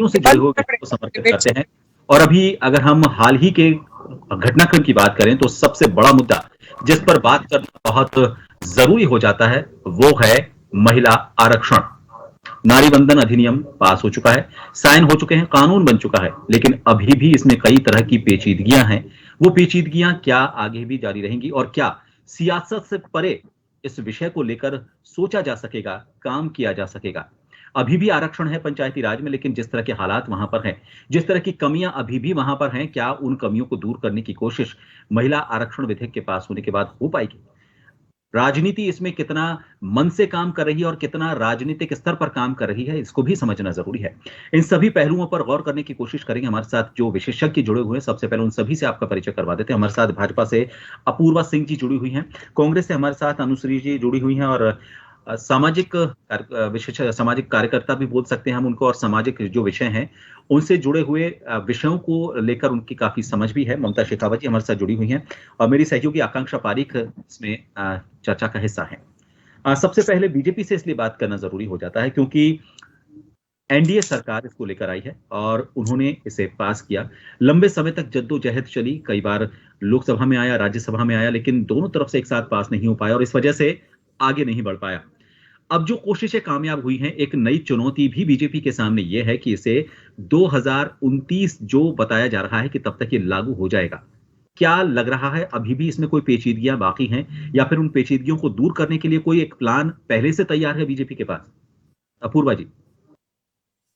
सदियों से जुड़े हुए विषय को समर्पित करते हैं। और अभी अगर हम हाल ही के घटनाक्रम की बात करें तो सबसे बड़ा मुद्दा जिस पर बात करना बहुत जरूरी हो जाता है वो है महिला आरक्षण। नारी बंधन अधिनियम पास हो चुका है, साइन हो चुके हैं, कानून बन चुका है, लेकिन अभी भी इसमें कई तरह की पेचीदगियां हैं। वो पेचीदगियां क्या आगे भी जारी रहेंगी और क्या सियासत से परे इस विषय को लेकर सोचा जा सकेगा, काम किया जा सकेगा? अभी भी आरक्षण है पंचायती राज में, लेकिन जिस तरह के हालात वहां पर हैं, जिस तरह की कमियां अभी भी वहां पर हैं, क्या उन कमियों को दूर करने की कोशिश महिला आरक्षण विधेयक के पास होने के बाद हो पाएगी? राजनीति इसमें कितना मन से काम कर रही है और कितना राजनीतिक स्तर पर काम कर रही है, इसको भी समझना जरूरी है। इन सभी पहलुओं पर गौर करने की कोशिश करेंगे। हमारे साथ जो विशेषज्ञ जुड़े हुए हैं, सबसे पहले उन सभी से आपका परिचय करवा देते हैं। हमारे साथ भाजपा से अपूर्वा सिंह जी जुड़ी हुई हैं, कांग्रेस से हमारे साथ अनुश्री जी जुड़ी हुई हैं, और विशेष सामाजिक कार्यकर्ता भी बोल सकते हैं हम उनको, और सामाजिक जो विषय हैं उनसे जुड़े हुए विषयों को लेकर उनकी काफी समझ भी है। ममता शेखावत जी हमारे साथ जुड़ी हुई हैं, और मेरी सहयोगी आकांक्षा पारीख इसमें चर्चा का हिस्सा है। सबसे पहले बीजेपी से इसलिए बात करना जरूरी हो जाता है क्योंकि एनडीए सरकार इसको लेकर आई है और उन्होंने इसे पास किया। लंबे समय तक जद्दोजहद चली, कई बार लोकसभा में आया, राज्यसभा में आया, लेकिन दोनों तरफ से एक साथ पास नहीं हो पाया और इस वजह से आगे नहीं बढ़ पाया। अब जो कोशिशें कामयाब हुई हैं, एक नई चुनौती भी बीजेपी के सामने यह है कि इसे 2029 जो बताया जा रहा है कि तब तक ये लागू हो जाएगा। क्या लग रहा है अभी भी इसमें कोई पेचीदगियां बाकी हैं, या फिर उन पेचीदगियों को दूर करने के लिए कोई एक प्लान पहले से तैयार है बीजेपी के पास? अपूर्वा जी।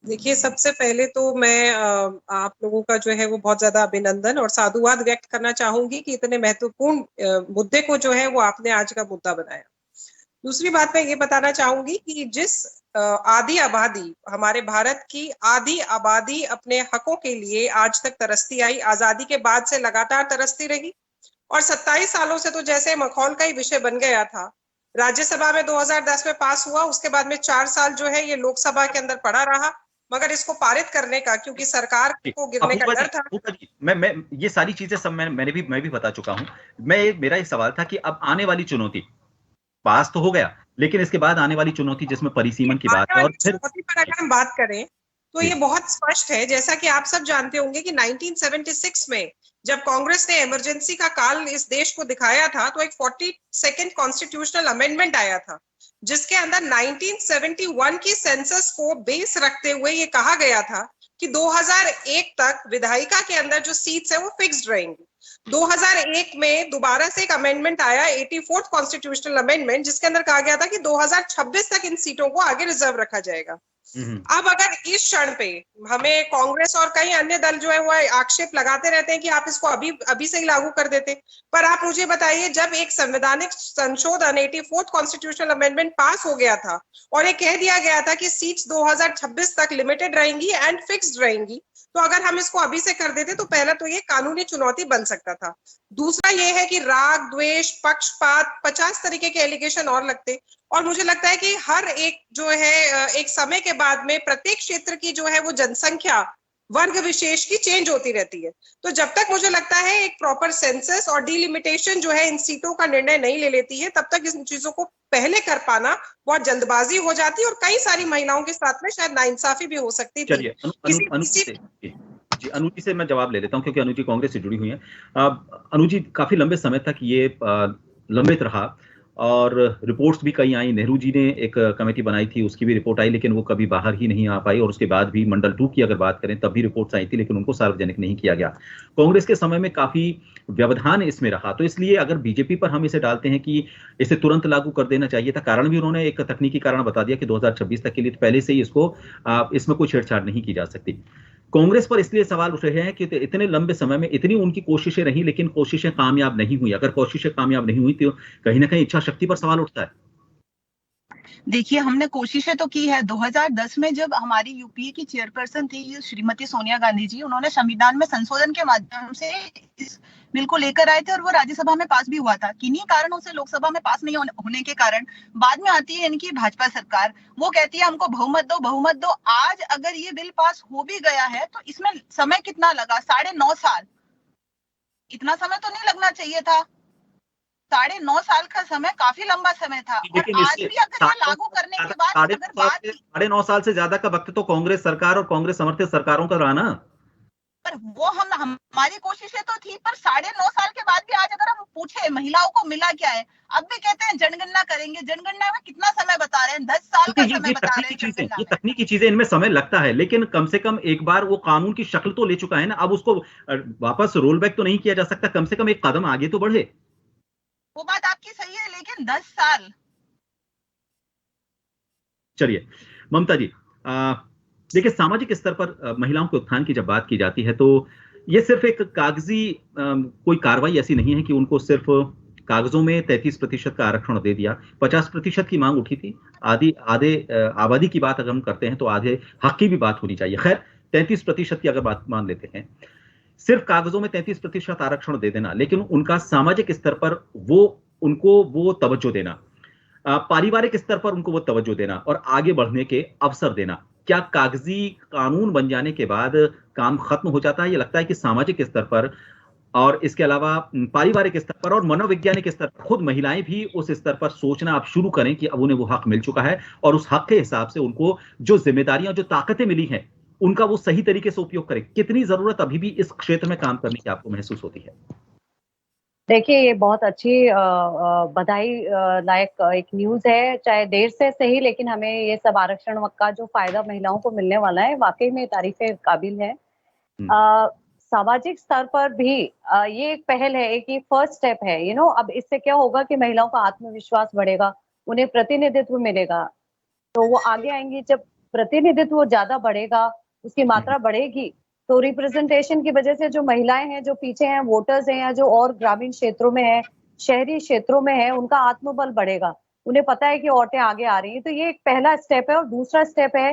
देखिए, सबसे पहले तो मैं आप लोगों का जो है वो बहुत ज्यादा अभिनंदन और साधुवाद व्यक्त करना चाहूंगी कि इतने महत्वपूर्ण मुद्दे को जो है वो आपने आज का मुद्दा बनाया। दूसरी बात मैं ये बताना चाहूंगी कि जिस आधी आबादी, हमारे भारत की आधी आबादी अपने हकों के लिए आज तक तरसती आई, आजादी के बाद से लगातार तरसती रही, और 27 सालों से तो जैसे मखौल का ही विषय बन गया था। राज्यसभा में 2010 में पास हुआ, उसके बाद में 4 साल जो है ये लोकसभा के अंदर पड़ा रहा, मगर इसको पारित करने का, क्योंकि सरकार को गिरने का डर था। मैं ये सारी चीजें सब मैं भी बता चुका हूं। मेरा एक सवाल था कि अब आने वाली चुनौती, पास तो हो गया, लेकिन इसके बाद आने वाली चुनौती जिसमें परिसीमन की बात है, और फिर चुनौती पर अगर हम बात करें तो ये बहुत स्पष्ट है। जैसा कि आप सब जानते होंगे कि 1976 में जब कांग्रेस ने इमरजेंसी का काल इस देश को दिखाया था, तो एक 42nd कॉन्स्टिट्यूशनल अमेंडमेंट आया था, जिसके अंदर 1971 की सेंसस को बेस रखते हुए ये कहा गया था कि 2001 तक विधायिका के अंदर जो सीट्स है वो फिक्स्ड रहेंगी। 2001 में दोबारा से एक अमेंडमेंट आया, 84th कॉन्स्टिट्यूशनल अमेंडमेंट, जिसके अंदर कहा गया था कि 2026 तक इन सीटों को आगे रिजर्व रखा जाएगा। अब अगर इस क्षण पे हमें कांग्रेस और कई अन्य दल जो है वो आक्षेप लगाते रहते हैं कि आप इसको अभी से ही लागू कर देते, पर आप मुझे बताइए, जब एक संवैधानिक संशोधन 84th कॉन्स्टिट्यूशनल अमेंडमेंट पास हो गया था और ये कह दिया गया था कि सीट्स 2026 तक लिमिटेड रहेंगी एंड फिक्स्ड रहेंगी, तो अगर हम इसको अभी से कर देते तो पहला तो ये कानूनी चुनौती बन सकता था। दूसरा ये है कि राग, द्वेष, पक्षपात, 50 तरीके के एलिगेशन और लगते, और मुझे लगता है कि हर एक जो है एक समय के बाद में प्रत्येक क्षेत्र की जो है वो जनसंख्या वर्ग विशेष की चेंज होती रहती है। तो जब तक मुझे लगता है एक प्रॉपर सेंसस और डिलिमिटेशन जो है इन सीटों का निर्णय नहीं ले लेती है, तब तक इन चीजों को पहले कर पाना बहुत जल्दबाजी हो जाती है, और कई सारी महिलाओं के साथ में शायद नाइंसाफी भी हो सकती थी। चलिए अनु जी से मैं जवाब ले लेता हूं क्योंकि अनु जी कांग्रेस से जुड़ी हुई हैं। अनु जी, काफी लंबे समय तक ये लंबित रहा और रिपोर्ट्स भी कई आई। नेहरू जी ने एक कमेटी बनाई थी, उसकी भी रिपोर्ट आई, लेकिन वो कभी बाहर ही नहीं आ पाई, और उसके बाद भी मंडल 2 की अगर बात करें तब भी रिपोर्ट्स आई थी, लेकिन उनको सार्वजनिक नहीं किया गया। कांग्रेस के समय में काफी व्यवधान इसमें रहा, तो इसलिए अगर बीजेपी पर हम इसे डालते हैं कि इसे तुरंत लागू कर देना चाहिए था, कारण भी उन्होंने एक तकनीकी कारण बता दिया कि 2026 तक के लिए पहले से ही इसमें कोई छेड़छाड़ नहीं की जा सकती। कांग्रेस पर इसलिए सवाल उठ रहे हैं कि इतने लंबे समय में इतनी उनकी कोशिशें रही, लेकिन कोशिशें कामयाब नहीं हुई। अगर कोशिशें कामयाब नहीं हुई तो कहीं ना कहीं इच्छा शक्ति पर सवाल उठता है। देखिए, हमने कोशिशें तो की है। 2010 में जब हमारी यूपीए की चेयरपर्सन थी श्रीमती सोनिया गांधी जी, उन्होंने संविधान में संशोधन के माध्यम से इस बिल को लेकर आए थे और वो राज्यसभा में पास भी हुआ था। किन्हीं कारणों से लोकसभा में पास नहीं होने के कारण बाद में आती है इनकी भाजपा सरकार, वो कहती है हमको बहुमत दो, बहुमत दो। आज अगर ये बिल पास हो भी गया है तो इसमें समय कितना लगा? 9.5 साल। इतना समय तो नहीं लगना चाहिए था। 9.5 साल का समय काफी लंबा समय था, और लेकिन आज इससे भी अगर ये लागू करने के बाद अगर बात 9.5 साल से ज्यादा का वक्त तो कांग्रेस सरकार और कांग्रेस समर्थित सरकारों का रहा ना। पर वो हमारी कोशिशें तो थी, पर 9.5 साल के बाद भी आज अगर हम पूछे महिलाओं को मिला क्या है, अब भी कहते हैं जनगणना करेंगे। जनगणना में कितना समय बता रहे हैं? 10 साल का समय बता रहे हैं जनगणना ये में। तकनीकी चीजें, इनमें समय लगता है, लेकिन कम से कम एक बार वो कानून की शक्ल तो ले चुका है ना, अब उसको वापस रोल बैक तो नहीं किया जा सकता, कम से कम एक कदम आगे तो बढ़े। वो बात आपकी सही है, लेकिन 10 साल। चलिए ममता जी, देखिए सामाजिक स्तर पर महिलाओं के उत्थान की जब बात की जाती है तो ये सिर्फ एक कागजी कोई कार्रवाई ऐसी नहीं है कि उनको सिर्फ कागजों में 33% का आरक्षण दे दिया। 50% की मांग उठी थी। आधे आबादी की बात अगर हम करते हैं तो आधे हक की भी बात होनी चाहिए। खैर 33% की अगर बात मान लेते हैं, सिर्फ कागजों में 33% आरक्षण दे देना, लेकिन उनका सामाजिक स्तर पर उनको वो तवज्जो देना, पारिवारिक स्तर पर उनको वो तवज्जो देना और आगे बढ़ने के अवसर देना, क्या कागजी कानून बन जाने के बाद काम खत्म हो जाता है? ये लगता है कि सामाजिक स्तर पर और इसके अलावा पारिवारिक स्तर पर और मनोवैज्ञानिक स्तर पर खुद महिलाएं भी उस स्तर पर सोचना अब शुरू करें कि अब उन्हें वो हक मिल चुका है और उस हक के हिसाब से उनको जो जिम्मेदारियां, जो ताकतें मिली हैं, उनका वो सही तरीके से उपयोग करें। कितनी जरूरत अभी भी इस क्षेत्र में काम करने की आपको महसूस होती है? देखिए, ये बहुत अच्छी बधाई लायक एक न्यूज़ है, चाहे देर से सही, लेकिन हमें ये सब आरक्षण का जो फ़ायदा महिलाओं को मिलने वाला है, वाक़ई में तारीफ़े काबिल है। सामाजिक स्तर पर भी ये एक पहल है, एक ये फर्स्ट स्टेप है, अब इससे क्या होगा कि महिलाओं का आत्मविश्वास बढ़ेगा, उन्हें प्रतिनिधित्व मिलेगा, तो वो आगे आएँगी। जब प्रतिनिधित्व ज़्यादा बढ़ेगा, उसकी मात्रा बढ़ेगी, तो रिप्रेजेंटेशन की वजह से जो महिलाएं हैं, जो पीछे हैं, वोटर्स हैं, या जो और ग्रामीण क्षेत्रों में है, शहरी क्षेत्रों में है, उनका आत्मबल बढ़ेगा। उन्हें पता है कि औरतें आगे आ रही हैं, तो ये एक पहला स्टेप है। और दूसरा स्टेप है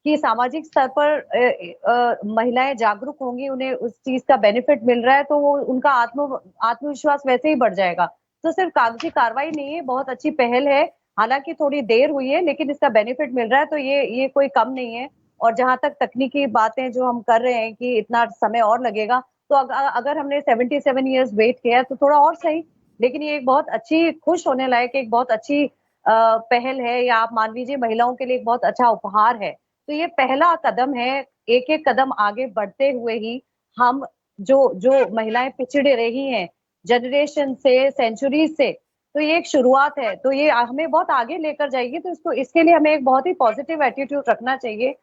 कि सामाजिक स्तर पर महिलाएं जागरूक होंगी, उन्हें उस चीज का बेनिफिट मिल रहा है, तो वो उनका आत्मविश्वास वैसे ही बढ़ जाएगा। तो सिर्फ कागजी कार्रवाई नहीं है, बहुत अच्छी पहल है। हालांकि थोड़ी देर हुई है, लेकिन इसका बेनिफिट मिल रहा है, तो ये कोई कम नहीं है। और जहां तक तकनीकी बातें जो हम कर रहे हैं कि इतना समय और लगेगा, तो अगर हमने 77 इयर्स वेट किया तो थोड़ा और सही, लेकिन ये एक बहुत अच्छी, खुश होने लायक, एक बहुत अच्छी पहल है, या आप मान लीजिए महिलाओं के लिए एक बहुत अच्छा उपहार है। तो ये पहला कदम है। एक एक कदम आगे बढ़ते हुए ही हम जो महिलाएं पिछड़े रही हैं जनरेशन से, सेंचुरी से, तो ये एक शुरुआत है, तो ये हमें बहुत आगे लेकर जाएगी। तो इसके लिए हमें एक बहुत ही पॉजिटिव एटीट्यूड रखना चाहिए।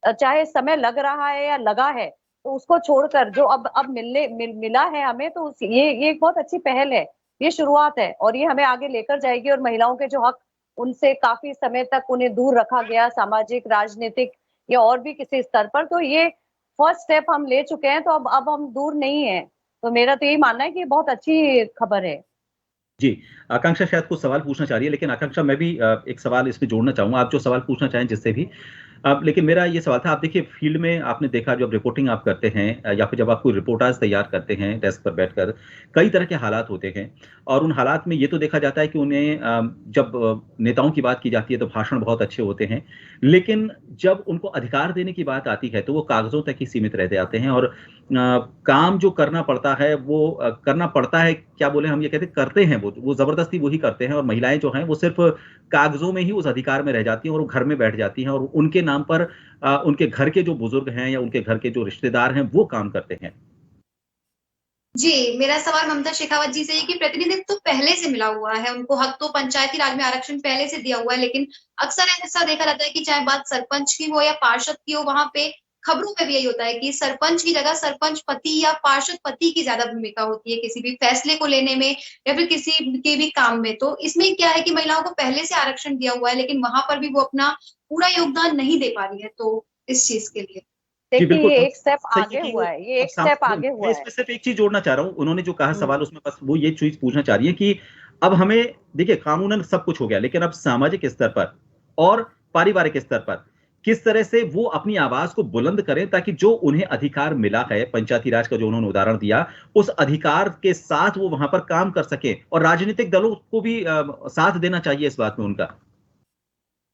चाहे समय लग रहा है या लगा है, तो उसको छोड़कर जो अब मिला है हमें, तो ये एक बहुत अच्छी पहल है, ये शुरुआत है, और ये हमें आगे लेकर जाएगी। और महिलाओं के जो हक, उनसे काफी समय तक उन्हें दूर रखा गया, सामाजिक, राजनीतिक या और भी किसी स्तर पर, तो ये फर्स्ट स्टेप हम ले चुके हैं, तो अब हम दूर नहीं है। तो मेरा तो यही मानना है कि बहुत अच्छी खबर है। जी, आकांक्षा शायद कुछ सवाल पूछना चाह रही है, लेकिन आकांक्षा मैं भी एक सवाल इसमें जोड़ना चाहूंगा, आप जो सवाल पूछना चाहें जिससे भी। अब लेकिन मेरा ये सवाल था, आप देखिए फील्ड में आपने देखा, जब रिपोर्टिंग आप करते हैं या फिर जब आप कोई रिपोर्टाज तैयार करते हैं डेस्क पर बैठकर, कई तरह के हालात होते हैं और उन हालात में ये तो देखा जाता है कि उन्हें जब नेताओं की बात की जाती है तो भाषण बहुत अच्छे होते हैं, लेकिन जब उनको अधिकार देने की बात आती है तो वो कागजों तक ही सीमित रह जाते हैं और काम जो करना पड़ता है वो करना पड़ता है, क्या बोले हम, ये कहते करते हैं, वो जबरदस्ती वही करते हैं और महिलाएं जो हैं वो सिर्फ कागजों में ही उस अधिकार में रह जाती हैं और वो घर में बैठ जाती हैं और उनके नाम पर उनके घर के जो बुजुर्ग हैं या उनके घर के जो रिश्तेदार हैं वो काम करते हैं। जी, मेरा सवाल ममता शेखावत जी से है कि प्रतिनिधित्व तो पहले से मिला हुआ है, उनको हक तो पंचायती राज में आरक्षण पहले से दिया हुआ है, लेकिन अक्सर ऐसा देखा जाता है कि चाहे बात सरपंच की हो या पार्षद की हो, वहाँ पे खबरों में भी यही होता है कि सरपंच की जगह सरपंच पति या पार्षद पति की ज्यादा भूमिका होती है किसी भी फैसले को लेने में या फिर किसी के भी काम में। तो इसमें क्या है कि महिलाओं को पहले से आरक्षण दिया हुआ है, लेकिन वहां पर भी वो अपना पूरा योगदान नहीं दे पा रही है, तो इस चीज के लिए देखिए, ये एक स्टेप आगे हुआ है, ये एक स्टेप आगे हुआ है। इसमें सिर्फ एक चीज जोड़ना चाह रहा हूँ, उन्होंने जो कहा सवाल उसमें बस वो ये चीज पूछना चाह रही है कि अब हमें देखिए कानूनन सब कुछ हो गया, लेकिन अब सामाजिक स्तर पर और पारिवारिक स्तर पर किस तरह से वो अपनी आवाज को बुलंद करें ताकि जो उन्हें अधिकार मिला है, पंचायती राज का जो उन्होंने उदाहरण दिया, उस अधिकार के साथ वो वहां पर काम कर सके और राजनीतिक दलों को भी साथ देना चाहिए इस बात में उनका।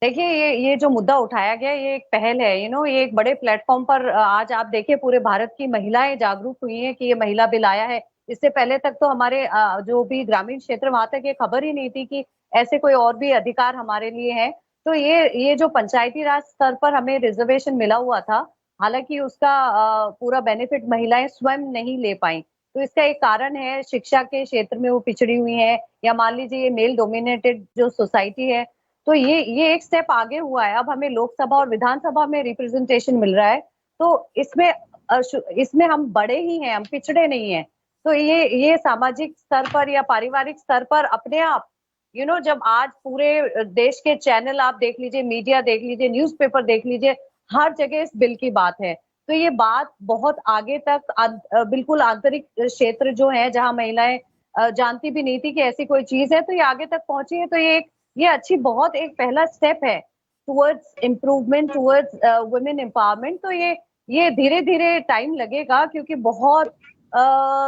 देखिए, ये जो मुद्दा उठाया गया, ये एक पहल है, ये एक बड़े प्लेटफॉर्म पर आज आप देखिए पूरे भारत की महिलाएं जागरूक हुई हैं कि ये महिला बिल आया है, इससे पहले तक तो हमारे जो भी ग्रामीण क्षेत्र वहां तक ये खबर ही नहीं थी कि ऐसे कोई और भी अधिकार हमारे लिए है। तो ये जो पंचायती राज स्तर पर हमें रिजर्वेशन मिला हुआ था, हालांकि उसका पूरा बेनिफिट महिलाएं स्वयं नहीं ले पाई। तो इसका एक कारण है शिक्षा के क्षेत्र में वो पिछड़ी हुई है, या मान लीजिए ये मेल डोमिनेटेड जो सोसाइटी है। तो ये एक स्टेप आगे हुआ है, अब हमें लोकसभा और विधानसभा में रिप्रेजेंटेशन मिल रहा है। तो इसमें हम बड़े ही हैं, हम पिछड़े नहीं हैं। तो ये सामाजिक स्तर पर या पारिवारिक स्तर पर अपने आप जब आज पूरे देश के चैनल आप देख लीजिए, मीडिया देख लीजिए, न्यूज़पेपर देख लीजिए, हर जगह इस बिल की बात है। तो ये बात बहुत आगे तक बिल्कुल आंतरिक क्षेत्र जो है जहां महिलाएं जानती भी नहीं थी कि ऐसी कोई चीज है, तो ये आगे तक पहुंची है। तो ये अच्छी बहुत एक पहला स्टेप है towards improvement, towards women empowerment. तो ये धीरे धीरे टाइम लगेगा, क्योंकि बहुत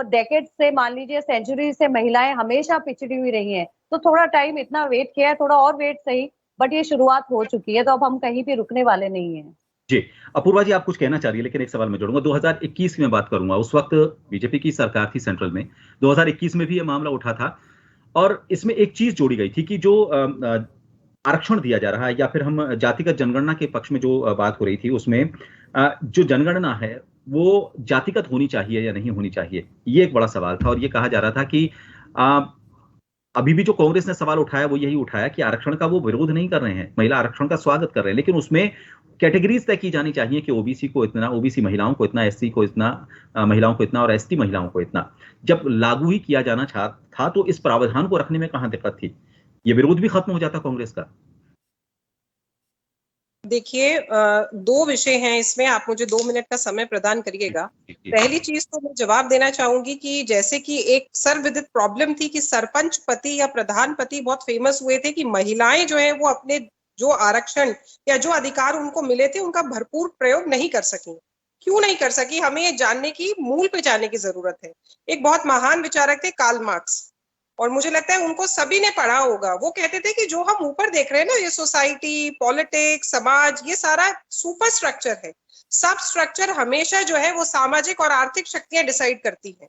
डेकेड से, मान लीजिए सेंचुरी से महिलाएं हमेशा पिछड़ी हुई रही हैं। तो थोड़ा टाइम इतना वेट किया है, थोड़ा और वेट सही, बट ये शुरुआत हो चुकी है। तो अब हम कहीं भी रुकने वाले नहीं हैं। जी, अपूर्वा जी आप कुछ कहना चाह रही है, लेकिन एक सवाल मैं जोड़ूंगा। 2021 की मैं बात करूंगा, उस वक्त बीजेपी की सरकार थी सेंट्रल में। 2021 में भी ये मामला उठा था और इसमें एक चीज जोड़ी गई थी कि जो आरक्षण दिया जा रहा है, या फिर हम जातिगत जनगणना के पक्ष में जो बात हो रही थी, उसमें जो जनगणना है वो जातिगत होनी चाहिए या नहीं होनी चाहिए, ये एक बड़ा सवाल था। और ये कहा जा रहा था कि अभी भी जो कांग्रेस ने सवाल उठाया वो यही उठाया कि आरक्षण का वो विरोध नहीं कर रहे हैं, महिला आरक्षण का स्वागत कर रहे हैं, लेकिन उसमें कैटेगरीज तय की जानी चाहिए कि ओबीसी को इतना, ओबीसी महिलाओं को इतना, एससी को इतना, महिलाओं को इतना और एसटी महिलाओं को इतना। जब लागू ही किया जाना था तो इस प्रावधान को रखने में कहां दिक्कत थी? ये विरोध भी खत्म हो जाता कांग्रेस का। देखिए, दो विषय हैं इसमें, आप मुझे 2 मिनट का समय प्रदान करिएगा। पहली चीज तो मैं जवाब देना चाहूंगी कि जैसे कि एक सर्वविदित प्रॉब्लम थी कि सरपंच पति या प्रधान पति बहुत फेमस हुए थे कि महिलाएं जो है वो अपने जो आरक्षण या जो अधिकार उनको मिले थे उनका भरपूर प्रयोग नहीं कर सकी। क्यों नहीं कर सकी, हमें ये जानने की, मूल पे जाने की जरूरत है। एक बहुत महान विचारक थे कार्ल मार्क्स, और मुझे लगता है उनको सभी ने पढ़ा होगा। वो कहते थे कि जो हम ऊपर देख रहे हैं ना, ये सोसाइटी, पॉलिटिक्स, समाज, ये सारा सुपर स्ट्रक्चर है। सब स्ट्रक्चर हमेशा जो है वो सामाजिक और आर्थिक शक्तियां डिसाइड करती हैं।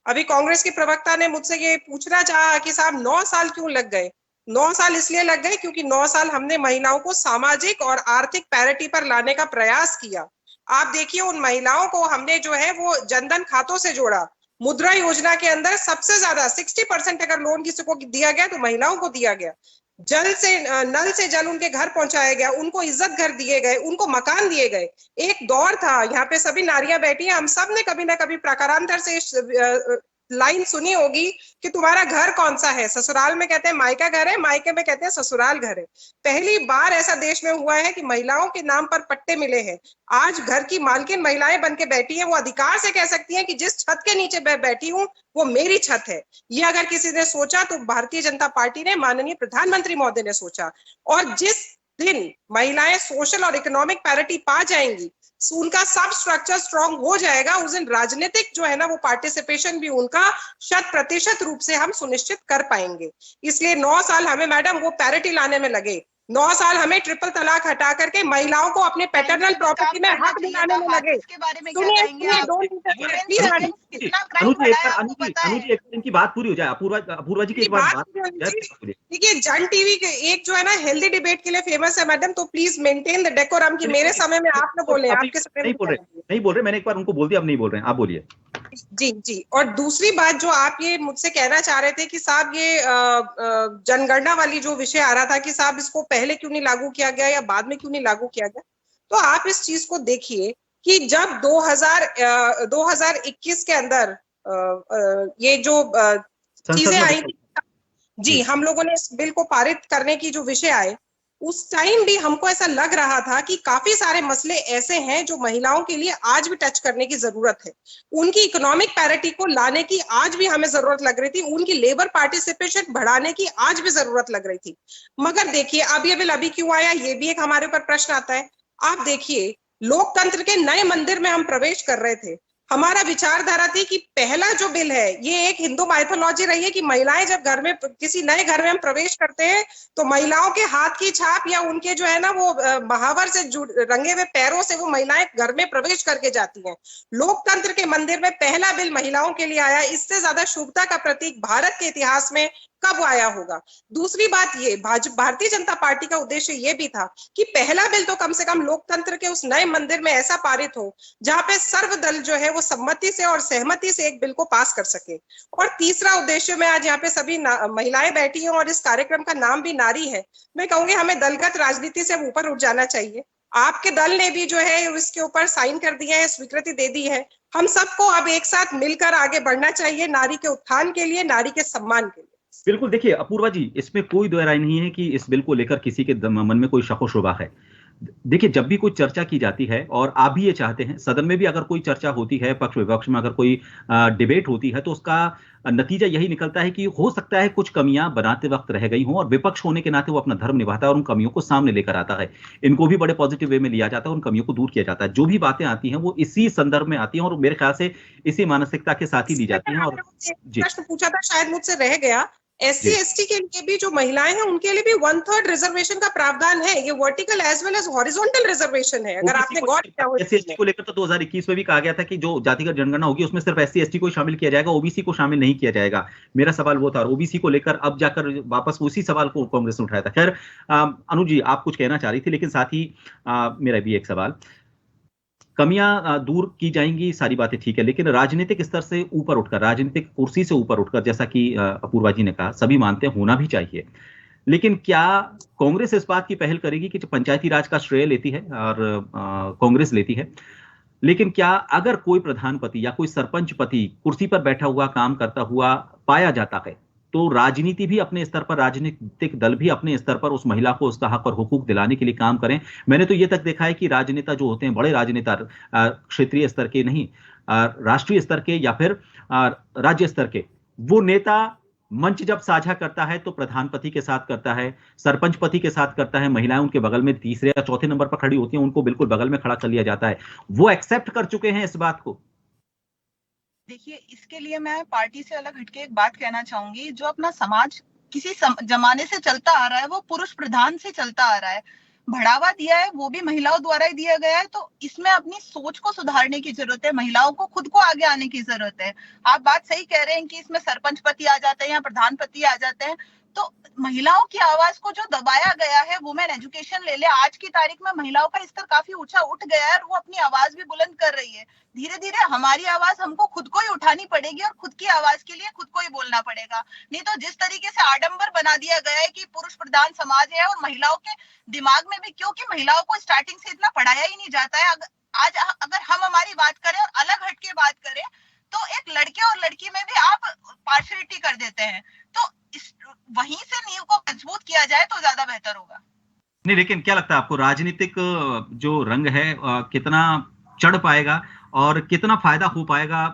अभी कांग्रेस के प्रवक्ता ने मुझसे ये पूछना चाहा कि साहब 9 साल क्यों लग गए? 9 साल इसलिए लग गए क्योंकि 9 साल हमने महिलाओं को सामाजिक और आर्थिक पैरिटी पर लाने का प्रयास किया। आप देखिए, उन महिलाओं को हमने जो है वो जनधन खातों से जोड़ा। मुद्रा योजना के अंदर सबसे ज्यादा 60% अगर लोन किसी को दिया गया तो महिलाओं को दिया गया। नल से जल उनके घर पहुंचाया गया, उनको इज्जत घर दिए गए, उनको मकान दिए गए। एक दौर था, यहाँ पे सभी नारियां बैठी हैं, हम सब ने कभी ना कभी प्रकारांतर से लाइन सुनी होगी कि तुम्हारा घर कौन सा है। ससुराल में कहते हैं मायका घर है, मायके में कहते हैं ससुराल घर है। पहली बार ऐसा देश में हुआ है कि महिलाओं के नाम पर पट्टे मिले हैं। आज घर की मालकिन महिलाएं बन के बैठी हैं। वो अधिकार से कह सकती हैं कि जिस छत के नीचे मैं बैठी हूँ वो मेरी छत है। ये अगर किसी ने सोचा तो भारतीय जनता पार्टी ने, माननीय प्रधानमंत्री महोदय ने सोचा। और जिस दिन महिलाएं सोशल और इकोनॉमिक पैरिटी पा जाएंगी, उनका सब स्ट्रक्चर स्ट्रांग हो जाएगा, उस दिन राजनीतिक जो है ना वो पार्टिसिपेशन भी उनका 100% रूप से हम सुनिश्चित कर पाएंगे। इसलिए 9 साल हमें मैडम वो पैरिटी लाने में लगे। 9 साल हमें ट्रिपल तलाक हटा करके महिलाओं को अपने पैटर्नल प्रॉपर्टी में हक दिलाने में लगे। इसके बारे में क्या कहेंगे आप? इनकी बात पूरी हो जाए। अपूर्वा जी की एक बात। देखिए, जन टीवी के एक जो है ना हेल्दी डिबेट के लिए फेमस है मैडम, तो प्लीज मेंटेन द डेकोरम कि मेरे समय में आप न बोले, आपके समय नहीं बोल रहे, मैंने एक बार उनको बोल दिया, अब नहीं बोल रहे हैं, आप बोलिए। जी। और दूसरी बात जो आप ये मुझसे कहना चाह रहे थे कि साहब ये जनगणना वाली जो विषय आ रहा था कि साहब इसको पहले क्यों नहीं लागू किया गया या बाद में क्यों नहीं लागू किया गया, तो आप इस चीज को देखिए कि जब 2021 के अंदर ये जो चीजें आई जी, हम लोगों ने इस बिल को पारित करने की जो विषय आए, उस टाइम भी हमको ऐसा लग रहा था कि काफी सारे मसले ऐसे हैं जो महिलाओं के लिए आज भी टच करने की जरूरत है। उनकी इकोनॉमिक पैरिटी को लाने की आज भी हमें जरूरत लग रही थी, उनकी लेबर पार्टिसिपेशन बढ़ाने की आज भी जरूरत लग रही थी। मगर देखिए, अब ये बिल अभी क्यों आया, ये भी एक हमारे ऊपर प्रश्न आता है। आप देखिए, लोकतंत्र के नए मंदिर में हम प्रवेश कर रहे थे। हमारा विचारधारा थी कि पहला जो बिल है, ये एक हिंदू माइथोलॉजी रही है कि महिलाएं जब घर में, किसी नए घर में हम प्रवेश करते हैं तो महिलाओं के हाथ की छाप या उनके जो है ना वो महावर से रंगे हुए पैरों से वो महिलाएं घर में प्रवेश करके जाती हैं। लोकतंत्र के मंदिर में पहला बिल महिलाओं के लिए आया, इससे ज्यादा शुभता का प्रतीक भारत के इतिहास में कब आया होगा। दूसरी बात ये, भारतीय जनता पार्टी का उद्देश्य ये भी था कि पहला बिल तो कम से कम लोकतंत्र के उस नए मंदिर में ऐसा पारित हो जहां पे सर्वदल जो है वो सम्मति से और सहमति से एक बिल को पास कर सके। और तीसरा उद्देश्य, मैं आज यहाँ पे सभी महिलाएं बैठी हैं और इस कार्यक्रम का नाम भी नारी है, मैं कहूंगी हमें दलगत राजनीति से ऊपर उठ जाना चाहिए। आपके दल ने भी जो है इसके ऊपर साइन कर दिया है, स्वीकृति दे दी है। हम सबको अब एक साथ मिलकर आगे बढ़ना चाहिए नारी के उत्थान के लिए, नारी के सम्मान के लिए। बिल्कुल, देखिए अपूर्वा जी, इसमें कोई दो राय नहीं है कि इस बिल को लेकर किसी के मन में कोई शक शुबा है। देखिए, जब भी कोई चर्चा की जाती है, और आप भी ये चाहते हैं, सदन में भी अगर कोई चर्चा होती है, पक्ष विपक्ष में अगर कोई डिबेट होती है, तो उसका नतीजा यही निकलता है कि हो सकता है कुछ कमियां बनाते वक्त रह गई हों, और विपक्ष होने के नाते वो अपना धर्म निभाता है और उन कमियों को सामने लेकर आता है। इनको भी बड़े पॉजिटिव वे में लिया जाता है, उन कमियों को दूर किया जाता है। जो भी बातें आती हैं वो इसी संदर्भ में आती हैं और मेरे ख्याल से इसी मानसिकता के साथ ही ली जाती हैं। और प्रश्न पूछा था, शायद मुझसे रह गया। SC ST के लिए भी जो महिलाएं हैं उनके लिए भी 1/3 रिजर्वेशन का प्रावधान है। ये vertical as well as horizontal reservation है। अगर आपने गौर किया हो, SC ST को लेकर तो 2021 में भी कहा गया था कि जो जातिगत जनगणना होगी उसमें सिर्फ SC ST को शामिल किया जाएगा, OBC को शामिल नहीं किया जाएगा। मेरा सवाल वो था, और OBC को लेकर अब जाकर वापस उसी सवाल को कांग्रेस ने उठाया था। खैर, अनु जी आप कुछ कहना चाह रही थी, लेकिन साथ ही मेरा भी एक सवाल, कमियां दूर की जाएंगी, सारी बातें ठीक है, लेकिन राजनीतिक स्तर से ऊपर उठकर, राजनीतिक कुर्सी से ऊपर उठकर, जैसा कि अपूर्वा जी ने कहा, सभी मानते हैं होना भी चाहिए, लेकिन क्या कांग्रेस इस बात की पहल करेगी कि पंचायती राज का श्रेय लेती है और कांग्रेस लेती है, लेकिन क्या अगर कोई प्रधानपति या कोई सरपंच पति कुर्सी पर बैठा हुआ काम करता हुआ पाया जाता है, तो राजनीति भी अपने स्तर पर, राजनीतिक दल भी अपने स्तर पर उस महिला को उसका हक और हुकूक दिलाने के लिए काम करें। मैंने तो ये तक देखा है कि राजनेता जो होते हैं, बड़े राजनेता, क्षेत्रीय स्तर के नहीं, राष्ट्रीय स्तर के या फिर राज्य स्तर के, वो नेता मंच जब साझा करता है तो प्रधानपति के साथ करता है, सरपंच पति के साथ करता है, महिलाएं उनके बगल में तीसरे या चौथे नंबर पर खड़ी होती हैं, उनको बिल्कुल बगल में खड़ा कर लिया जाता है। वो एक्सेप्ट कर चुके हैं इस बात को। देखिए, इसके लिए मैं पार्टी से अलग हटके एक बात कहना चाहूंगी। जो अपना समाज किसी जमाने से चलता आ रहा है, वो पुरुष प्रधान से चलता आ रहा है, बढ़ावा दिया है वो भी महिलाओं द्वारा ही दिया गया है, तो इसमें अपनी सोच को सुधारने की जरूरत है, महिलाओं को खुद को आगे आने की जरूरत है। आप बात सही कह रहे हैं कि इसमें सरपंच पति आ जाते हैं या प्रधानपति आ जाते हैं, तो महिलाओं की आवाज को जो दबाया गया है, वुमेन एजुकेशन ले ले, आज की तारीख में महिलाओं का स्तर काफी ऊंचा उठ गया है और वो अपनी आवाज भी बुलंद कर रही है। धीरे धीरे हमारी आवाज हमको खुद को ही उठानी पड़ेगी और खुद की आवाज के लिए खुद को ही बोलना पड़ेगा। नहीं तो जिस तरीके से आडंबर बना दिया गया है कि पुरुष प्रधान समाज है, और महिलाओं के दिमाग में भी, क्योंकि महिलाओं को स्टार्टिंग से इतना पढ़ाया ही नहीं जाता है। आज अगर हम हमारी बात करें और अलग हटके बात करें, तो एक लड़के और लड़की में भी आप पार्शियलिटी कर देते हैं, तो वहीं से नींव को मजबूत किया जाए तो ज्यादा बेहतर होगा। नहीं, लेकिन क्या लगता है आपको, राजनीतिक जो रंग है कितना चढ़ पाएगा और कितना फायदा हो पाएगा,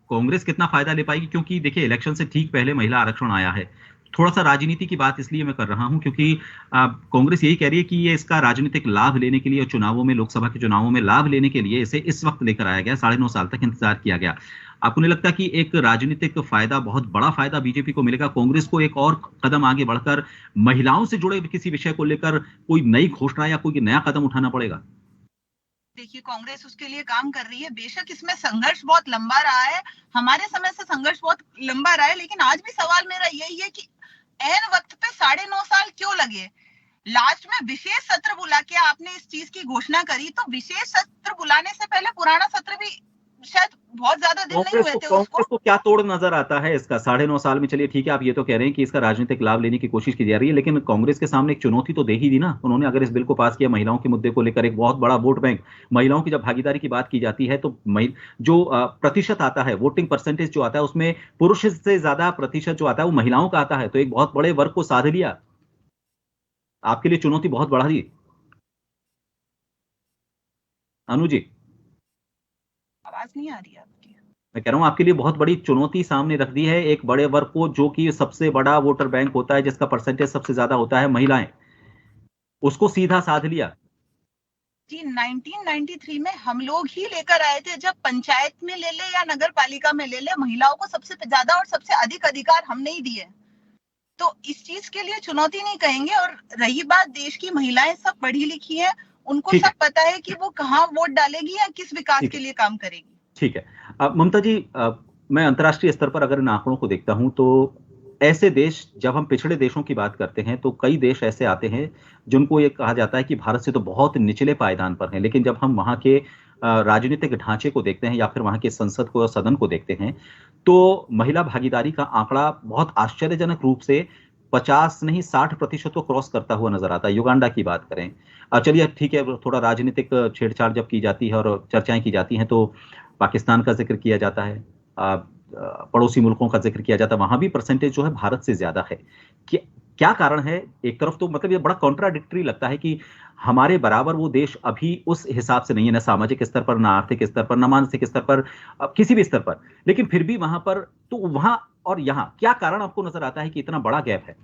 कांग्रेस कितना फायदा ले पाएगी? क्योंकि देखिए, इलेक्शन से ठीक पहले महिला आरक्षण आया है। थोड़ा सा राजनीति की बात इसलिए मैं कर रहा हूं क्योंकि कांग्रेस यही कह रही है कि ये इसका राजनीतिक लाभ लेने के लिए, चुनावों में, लोकसभा के चुनावों में लाभ लेने के लिए इसे इस वक्त लेकर आया गया, 9.5 साल तक इंतजार किया गया। आपको नहीं लगता कि एक राजनीतिक फायदा, बहुत बड़ा फायदा बीजेपी को मिलेगा? कांग्रेस को एक और कदम आगे बढ़कर महिलाओं से जुड़े किसी विषय को लेकर कोई नई घोषणा या कोई नया कदम उठाना पड़ेगा? देखिए, कांग्रेस उसके लिए काम कर रही है। बेशक इसमें संघर्ष बहुत लंबा रहा है, हमारे समय से संघर्ष बहुत लंबा रहा है, लेकिन आज भी सवाल मेरा यही है कि ऐन वक्त पे 9.5 साल क्यों लगे? लास्ट में विशेष सत्र बुला के आपने इस चीज की घोषणा करी, तो विशेष सत्र बुलाने से पहले पुराना सत्र भी शायद बहुत ज्यादा दिन नहीं हुए थे। कांग्रेस को क्या तोड़ नजर आता है इसका 9.5 साल में? चलिए ठीक है, आप ये तो कह रहे हैं कि इसका राजनीतिक लाभ लेने की कोशिश की जा रही है, लेकिन कांग्रेस के सामने एक चुनौती तो दे ही दी ना उन्होंने। अगर इस बिल को पास किया, महिलाओं के मुद्दे को लेकर एक बहुत बड़ा वोट बैंक, महिलाओं की जब भागीदारी की बात की जाती है तो जो प्रतिशत आता है, वोटिंग परसेंटेज जो आता है, उसमें पुरुष से ज्यादा प्रतिशत जो आता है वो महिलाओं का आता है, तो एक बहुत बड़े वर्ग को साध लिया। आपके लिए चुनौती बहुत बढ़ा दी। अनु जी, आवाज नहीं आ रही है आपकी। मैं कह रहा हूं आपके लिए बहुत बड़ी चुनौती सामने रख दी है, एक बड़े वर्ग को, जो कि सबसे बड़ा वोटर बैंक होता है, जिसका परसेंटेज सबसे ज्यादा होता है, महिलाएं, उसको सीधा साध लिया। जी 1993 में हम लोग ही लेकर आए थे, जब पंचायत में ले ले या नगर पालिका में ले ले, महिलाओं को सबसे ज्यादा और सबसे अधिक अधिकार हमने ही दिए। तो इस चीज के लिए चुनौती नहीं कहेंगे। और रही बात, देश की महिलाएं सब पढ़ी लिखी हैं, उनको ठीक है। सब पता है कि वो कहाँ वोट डालेगी या किस विकास ठीक के है। लिए काम करेगी। ठीक है। ममता जी, मैं अंतर्राष्ट्रीय स्तर पर अगर इन आंकड़ों को देखता हूं तो ऐसे देश, जब हम पिछड़े देशों की बात करते हैं तो कई देश ऐसे आते हैं जिनको ये कहा जाता है कि भारत से तो बहुत निचले पायदान पर हैं, लेकिन जब हम वहां के राजनीतिक ढांचे को देखते हैं या फिर वहां के संसद को, सदन को देखते हैं, तो महिला भागीदारी का आंकड़ा बहुत आश्चर्यजनक रूप से 50 नहीं 60% को क्रॉस करता हुआ नजर आता है। युगांडा की बात करें, चलिए ठीक है, थोड़ा राजनीतिक छेड़छाड़ जब की जाती है और चर्चाएं की जाती हैं तो पाकिस्तान का जिक्र किया जाता है, पड़ोसी मुल्कों का जिक्र किया जाता है, वहां भी परसेंटेज जो है भारत से ज्यादा है। क्या क्या कारण है? एक तरफ तो मतलब ये बड़ा कॉन्ट्राडिक्टरी लगता है कि हमारे बराबर वो देश अभी उस हिसाब से नहीं है, ना सामाजिक स्तर पर, ना आर्थिक स्तर पर, ना मानसिक स्तर पर, किसी भी स्तर पर, लेकिन फिर भी वहां पर, तो वहां और यहाँ क्या कारण आपको नजर आता है कि इतना बड़ा गैप है?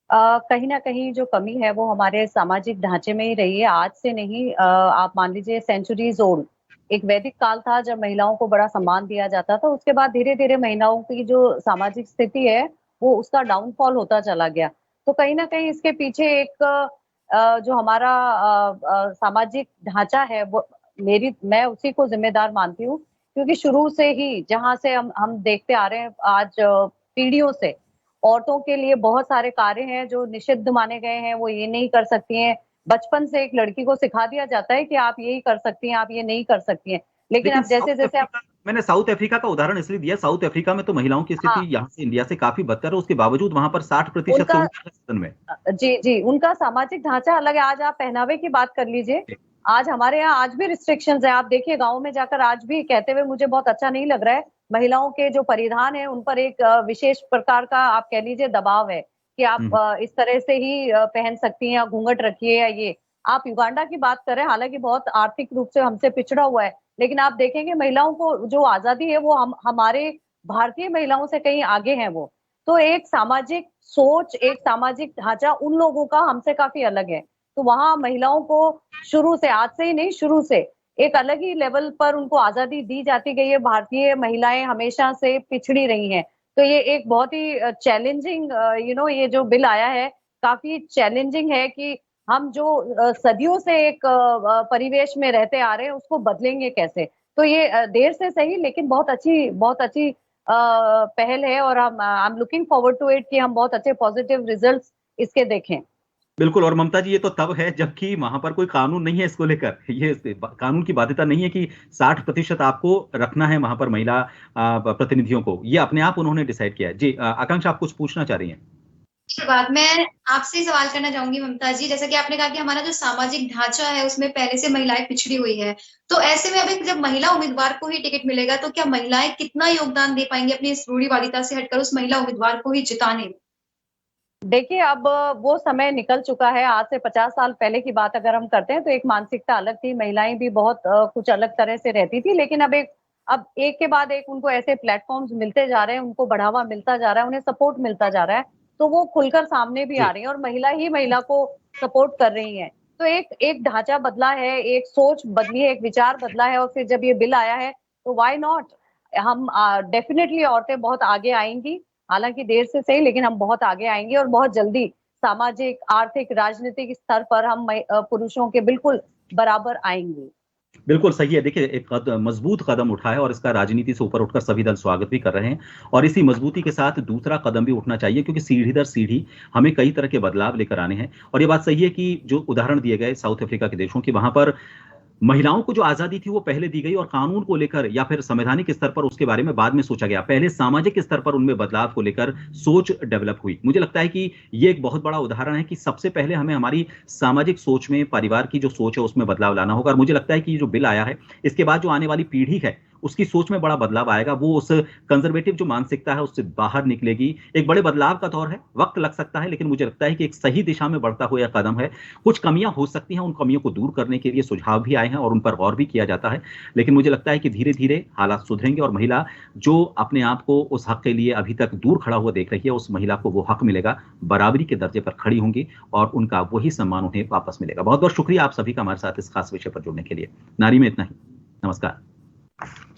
कहीं ना कहीं जो कमी है वो हमारे सामाजिक ढांचे में ही रही है, आज से नहीं। आप मान लीजिए सेंचुरीज ओल्ड एक वैदिक काल था जब महिलाओं को बड़ा सम्मान दिया जाता था। उसके बाद धीरे धीरे महिलाओं की जो सामाजिक स्थिति है वो उसका डाउनफॉल होता चला गया। तो कहीं ना कहीं इसके पीछे एक जो हमारा सामाजिक ढांचा है वो मैं उसी को जिम्मेदार मानती हूँ, क्योंकि शुरू से ही जहां से हम देखते आ रहे हैं आज पीढ़ियों से, औरतों के लिए बहुत सारे कार्य हैं जो निषिद्ध माने गए हैं, वो ये नहीं कर सकती हैं। बचपन से एक लड़की को सिखा दिया जाता है कि आप यही कर सकती हैं, आप ये नहीं कर सकती हैं। लेकिन अब जैसे जैसे मैंने साउथ अफ्रीका का उदाहरण इसलिए दिया, साउथ अफ्रीका में तो महिलाओं की स्थिति यहाँ से, इंडिया से काफी बदतर है, उसके बावजूद वहां पर 60% से ऊपर सदन में। जी जी, उनका सामाजिक ढांचा अलग है। आज आप पहनावे की बात कर लीजिए, आज हमारे यहाँ आज भी रिस्ट्रिक्शंस है। आप देखिए गाँव में जाकर आज भी कहते हुए मुझे बहुत अच्छा नहीं लग रहा है, महिलाओं के जो परिधान है उन पर एक विशेष प्रकार का आप कह लीजिए दबाव है कि आप इस तरह से ही पहन सकती हैं, घूंघट रखिए या ये। आप युगांडा की बात करें, हालांकि बहुत आर्थिक रूप से हमसे पिछड़ा हुआ है, लेकिन आप देखेंगे महिलाओं को जो आजादी है वो हमारे भारतीय महिलाओं से कहीं आगे हैं वो। तो एक सामाजिक सोच, एक सामाजिक ढांचा उन लोगों का हमसे काफी अलग है। तो वहां महिलाओं को शुरू से, आज से ही नहीं, शुरू से एक अलग ही लेवल पर उनको आजादी दी जाती गई है। भारतीय महिलाएं हमेशा से पिछड़ी रही हैं। तो ये एक बहुत ही चैलेंजिंग ये जो बिल आया है काफी चैलेंजिंग है कि हम जो सदियों से एक परिवेश में रहते आ रहे हैं उसको बदलेंगे कैसे। तो ये देर से सही लेकिन बहुत अच्छी पहल है, और I am looking forward to it कि हम बहुत अच्छे पॉजिटिव रिजल्ट्स इसके देखें। बिल्कुल। और ममता जी, ये तो तब है जबकि वहां पर कोई कानून नहीं है इसको लेकर, ये कानून की बाध्यता नहीं है कि 60% आपको रखना है वहां पर महिला प्रतिनिधियों को, ये अपने आप उन्होंने डिसाइड किया है। जी आकांक्षा, आप कुछ पूछना चाह रही हैं? बात मैं आपसे सवाल करना चाहूंगी ममता जी, जैसा कि आपने कहा कि हमारा जो सामाजिक ढांचा है उसमें पहले से महिलाएं पिछड़ी हुई है, तो ऐसे में अभी जब महिला उम्मीदवार को ही टिकट मिलेगा तो क्या महिलाएं कितना योगदान दे पाएंगी अपनी इस रूढ़िवादिता से हटकर उस महिला उम्मीदवार को ही जिताने में? देखिए, अब वो समय निकल चुका है। आज से 50 साल पहले की बात अगर हम करते हैं तो एक मानसिकता अलग थी, महिलाएं भी बहुत कुछ अलग तरह से रहती थी। लेकिन अब एक के बाद एक उनको ऐसे प्लेटफॉर्म्स मिलते जा रहे हैं, उनको बढ़ावा मिलता जा रहा है, उन्हें सपोर्ट मिलता जा रहा है, तो वो खुलकर सामने भी आ रही है और महिला ही महिला को सपोर्ट कर रही है। तो एक ढांचा बदला है, एक सोच बदली है, एक विचार बदला है। और फिर जब ये बिल आया है तो व्हाई नॉट, हम डेफिनेटली औरतें बहुत आगे आएंगी, हालांकि देर से सही, लेकिन हम बहुत आगे आएंगे और बहुत जल्दी सामाजिक, आर्थिक, राजनीतिक स्तर पर हम पुरुषों के बिल्कुल बराबर आएंगे। बिल्कुल सही है। देखिए, एक मजबूत कदम उठा है और इसका राजनीति से ऊपर उठकर सभी दल स्वागत भी कर रहे हैं, और इसी मजबूती के साथ दूसरा कदम भी उठना चाहिए, क्योंकि सीढ़ी दर सीढ़ी हमें कई तरह के बदलाव लेकर आने हैं। और ये बात सही है कि जो उदाहरण दिए गए साउथ अफ्रीका के देशों की, वहां पर महिलाओं को जो आजादी थी वो पहले दी गई और कानून को लेकर या फिर संवैधानिक स्तर पर उसके बारे में बाद में सोचा गया। पहले सामाजिक स्तर पर उनमें बदलाव को लेकर सोच डेवलप हुई। मुझे लगता है कि ये एक बहुत बड़ा उदाहरण है कि सबसे पहले हमें हमारी सामाजिक सोच में, परिवार की जो सोच है उसमें बदलाव लाना होगा। और मुझे लगता है कि ये जो बिल आया है इसके बाद जो आने वाली पीढ़ी है उसकी सोच में बड़ा बदलाव आएगा, वो उस कंजर्वेटिव जो मानसिकता है उससे बाहर निकलेगी। एक बड़े बदलाव का दौर है, वक्त लग सकता है, लेकिन मुझे लगता है कि एक सही दिशा में बढ़ता हुआ कदम है। कुछ कमियां हो सकती हैं, उन कमियों को दूर करने के लिए सुझाव भी आए हैं और उन पर गौर भी किया जाता है, लेकिन मुझे लगता है कि धीरे धीरे हालात सुधरेंगे और महिला जो अपने आप को उस हक के लिए अभी तक दूर खड़ा हुआ देख रही है, उस महिला को वो हक मिलेगा, बराबरी के दर्जे पर खड़ी होंगी और उनका वही सम्मान उन्हें वापस मिलेगा। बहुत बहुत शुक्रिया आप सभी का हमारे साथ इस खास विषय पर जुड़ने के लिए। नारी में इतना ही। नमस्कार।